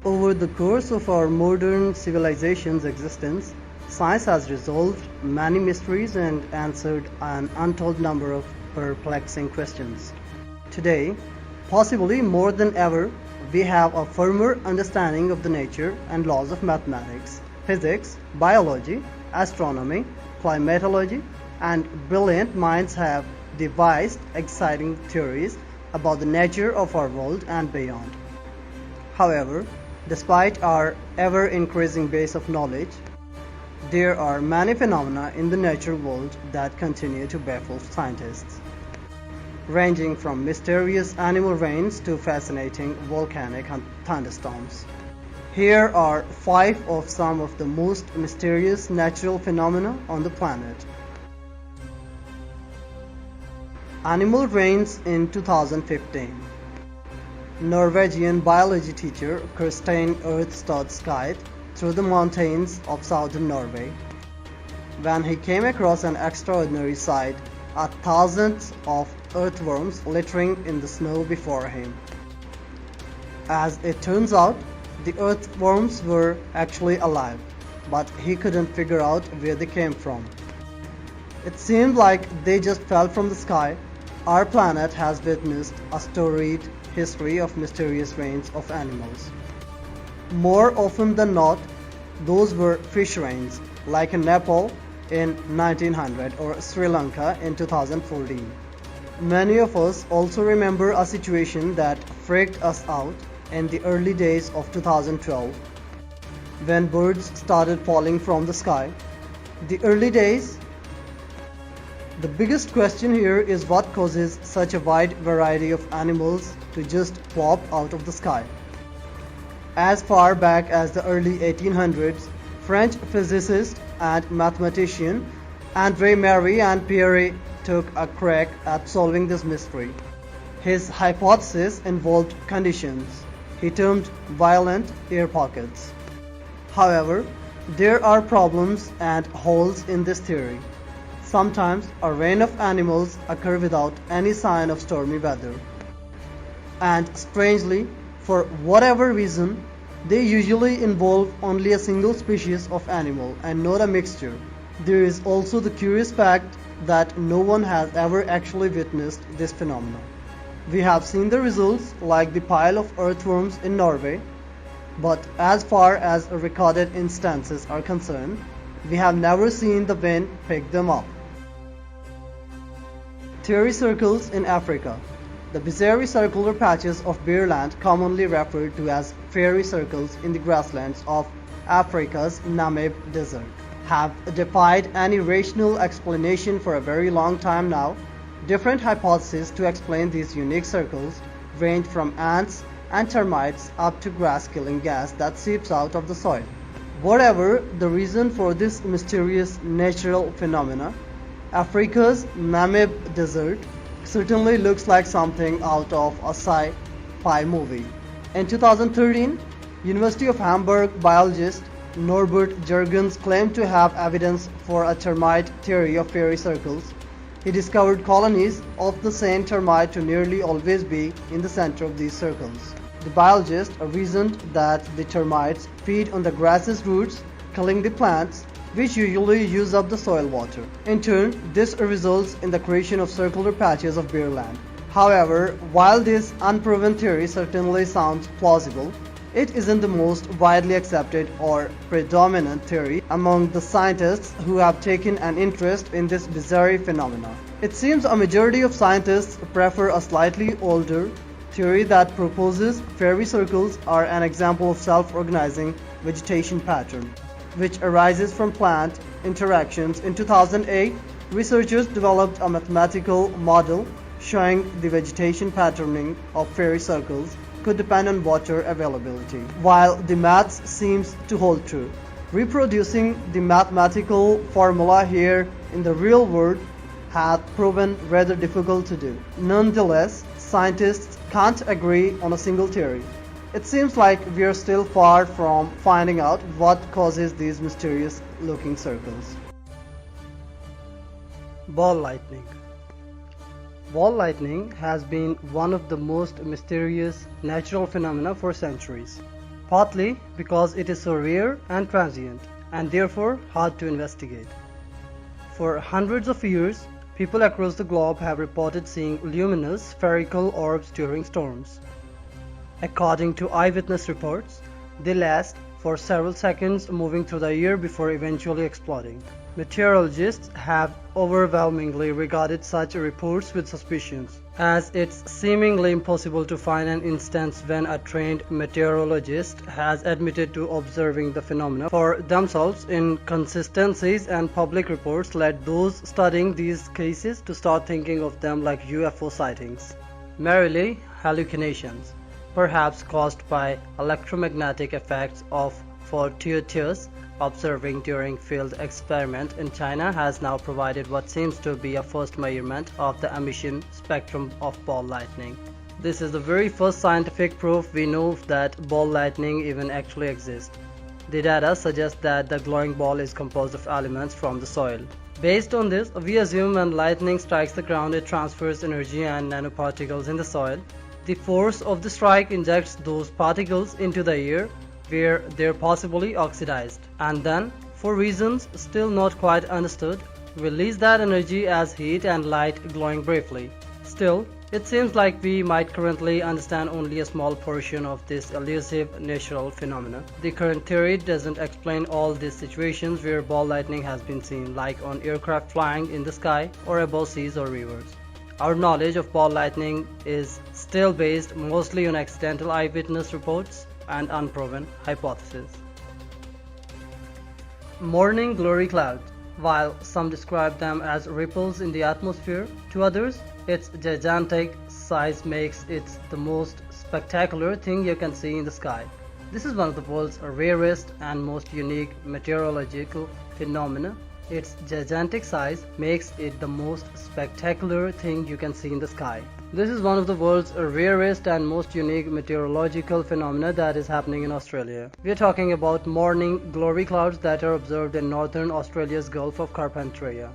Over the course of our modern civilization's existence, science has resolved many mysteries and answered an untold number of perplexing questions. Today, possibly more than ever, we have a firmer understanding of the nature and laws of mathematics, physics, biology, astronomy, climatology, and brilliant minds have devised exciting theories about the nature of our world and beyond. However, despite our ever-increasing base of knowledge, there are many phenomena in the natural world that continue to baffle scientists, ranging from mysterious animal rains to fascinating volcanic thunderstorms. Here are 5 of some of the most mysterious natural phenomena on the planet. Animal rains in 2015. Norwegian biology teacher Kirstein Earthstad skied through the mountains of southern Norway when he came across an extraordinary sight: thousands of earthworms littering in the snow before him. As it turns out, the earthworms were actually alive, but he couldn't figure out where they came from. It seemed like they just fell from the sky. Our planet has witnessed a storied history of mysterious rains of animals. More often than not, those were fish rains, like in Nepal in 1900 or Sri Lanka in 2014. Many of us also remember a situation that freaked us out in the early days of 2012, when birds started falling from the sky. The biggest question here is what causes such a wide variety of animals to just pop out of the sky. As far back as the early 1800s, French physicist and mathematician André Marie and Pierre took a crack at solving this mystery. His hypothesis involved conditions he termed violent air pockets. However, there are problems and holes in this theory. Sometimes a rain of animals occur without any sign of stormy weather. And strangely, for whatever reason, they usually involve only a single species of animal and not a mixture. There is also the curious fact that no one has ever actually witnessed this phenomenon. We have seen the results, like the pile of earthworms in Norway, but as far as recorded instances are concerned, we have never seen the wind pick them up. Theory circles in Africa. The bizarre circular patches of bare land, commonly referred to as fairy circles in the grasslands of Africa's Namib Desert, have defied any rational explanation for a very long time now. Different hypotheses to explain these unique circles range from ants and termites up to grass-killing gas that seeps out of the soil. Whatever the reason for this mysterious natural phenomena, Africa's Namib Desert certainly looks like something out of a sci-fi movie. In 2013, University of Hamburg biologist Norbert Jurgens claimed to have evidence for a termite theory of fairy circles. He discovered colonies of the same termite to nearly always be in the center of these circles. The biologist reasoned that the termites feed on the grass's roots, killing the plants, which usually use up the soil water. In turn, this results in the creation of circular patches of bare land. However, while this unproven theory certainly sounds plausible, it isn't the most widely accepted or predominant theory among the scientists who have taken an interest in this bizarre phenomenon. It seems a majority of scientists prefer a slightly older theory that proposes fairy circles are an example of self-organizing vegetation pattern, which arises from plant interactions. In 2008, researchers developed a mathematical model showing the vegetation patterning of fairy circles could depend on water availability. While the maths seems to hold true, reproducing the mathematical formula here in the real world has proven rather difficult to do. Nonetheless, scientists can't agree on a single theory. It seems like we are still far from finding out what causes these mysterious looking circles. Ball lightning. Ball lightning has been one of the most mysterious natural phenomena for centuries. partly because it is so rare and transient, and therefore hard to investigate. For hundreds of years, people across the globe have reported seeing luminous spherical orbs during storms. According to eyewitness reports, they last for several seconds, moving through the air before eventually exploding. Meteorologists have overwhelmingly regarded such reports with suspicions, as it's seemingly impossible to find an instance when a trained meteorologist has admitted to observing the phenomena for themselves. Inconsistencies and public reports led those studying these cases to start thinking of them like UFO sightings, merely hallucinations, perhaps caused by electromagnetic effects of fortuitous observing during field experiment in China has now provided what seems to be a first measurement of the emission spectrum of ball lightning. This is the very first scientific proof we know that ball lightning even actually exists. The data suggests that the glowing ball is composed of elements from the soil. Based on this, we assume when lightning strikes the ground, it transfers energy and nanoparticles in the soil. The force of the strike injects those particles into the air, where they're possibly oxidized, and then, for reasons still not quite understood, release that energy as heat and light, glowing briefly. Still, it seems like we might currently understand only a small portion of this elusive natural phenomena. The current theory doesn't explain all these situations where ball lightning has been seen, like on aircraft flying in the sky or above seas or rivers. Our knowledge of ball lightning is still based mostly on accidental eyewitness reports and unproven hypotheses. Morning glory clouds. While some describe them as ripples in the atmosphere, to others, its gigantic size makes it the most spectacular thing you can see in the sky. This is one of the world's rarest and most unique meteorological phenomena. Its gigantic size makes it the most spectacular thing you can see in the sky. This is one of the world's rarest and most unique meteorological phenomena that is happening in Australia. We are talking about morning glory clouds that are observed in northern Australia's Gulf of Carpentaria.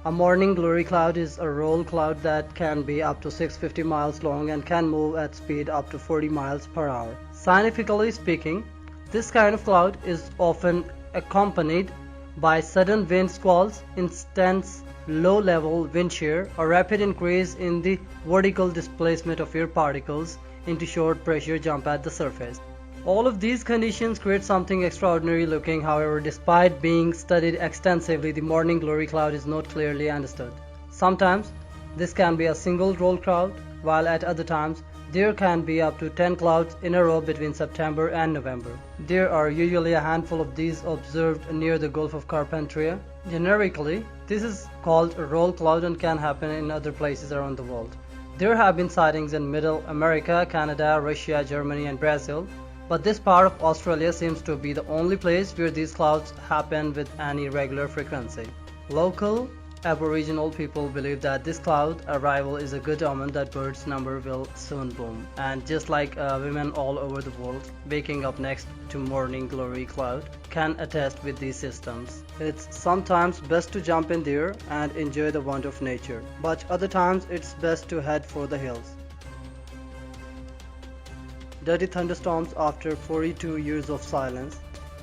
A morning glory cloud is a roll cloud that can be up to 650 miles long and can move at speed up to 40 miles per hour. Scientifically speaking, this kind of cloud is often accompanied by sudden wind squalls, intense low-level wind shear, a rapid increase in the vertical displacement of air particles into short pressure jump at the surface. All of these conditions create something extraordinary looking. However, despite being studied extensively, the morning glory cloud is not clearly understood. Sometimes this can be a single roll cloud, while at other times there can be up to 10 clouds in a row between September and November. There are usually a handful of these observed near the Gulf of Carpentaria. Generically, this is called a roll cloud and can happen in other places around the world. There have been sightings in Middle America, Canada, Russia, Germany, and Brazil, but this part of Australia seems to be the only place where these clouds happen with any regular frequency. Local Aboriginal people believe that this cloud arrival is a good omen that birds' number will soon boom. And just like women all over the world, waking up next to morning glory cloud can attest with these systems. It's sometimes best to jump in there and enjoy the wonder of nature, but other times it's best to head for the hills. Dirty thunderstorms after 42 years of silence.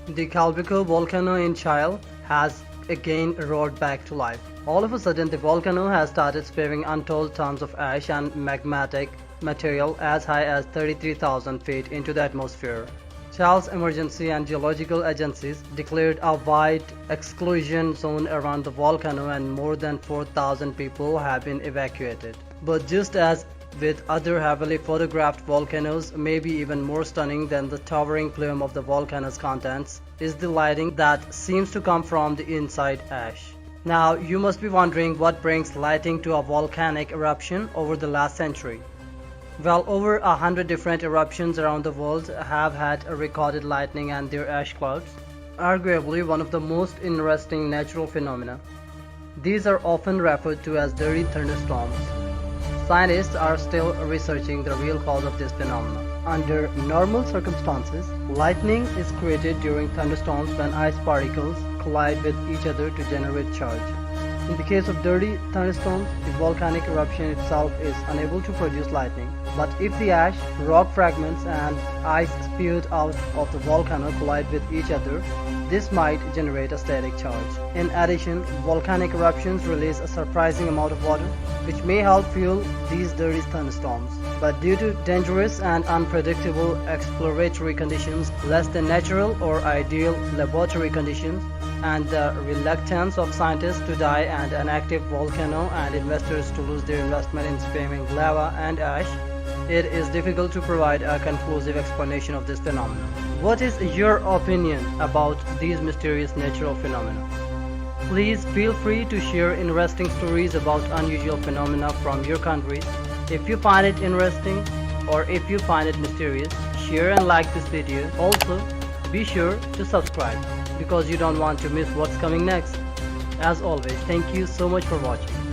The Calbico volcano in Chile has again roared back to life. All of a sudden, the volcano has started spewing untold tons of ash and magmatic material as high as 33,000 feet into the atmosphere. Chile's emergency and geological agencies declared a wide exclusion zone around the volcano, and more than 4,000 people have been evacuated. But just as with other heavily photographed volcanoes, maybe even more stunning than the towering plume of the volcano's contents is the lighting that seems to come from the inside ash. Now, you must be wondering what brings lighting to a volcanic eruption over the last century. Well, over 100 different eruptions around the world have had a recorded lightning and their ash clouds, arguably one of the most interesting natural phenomena. These are often referred to as dirty thunderstorms. Scientists are still researching the real cause of this phenomenon. Under normal circumstances, lightning is created during thunderstorms when ice particles collide with each other to generate charge. In the case of dirty thunderstorms, the volcanic eruption itself is unable to produce lightning. But if the ash, rock fragments and ice spewed out of the volcano collide with each other, this might generate a static charge. In addition, volcanic eruptions release a surprising amount of water, which may help fuel these dirty thunderstorms. But due to dangerous and unpredictable exploratory conditions, less than natural or ideal laboratory conditions, and the reluctance of scientists to die and an active volcano and investors to lose their investment in spamming lava and ash, it is difficult to provide a conclusive explanation of this phenomenon. What is your opinion about these mysterious natural phenomena? Please feel free to share interesting stories about unusual phenomena from your countries. If you find it interesting or if you find it mysterious, share and like this video. Also, be sure to subscribe because you don't want to miss what's coming next. As always, thank you so much for watching.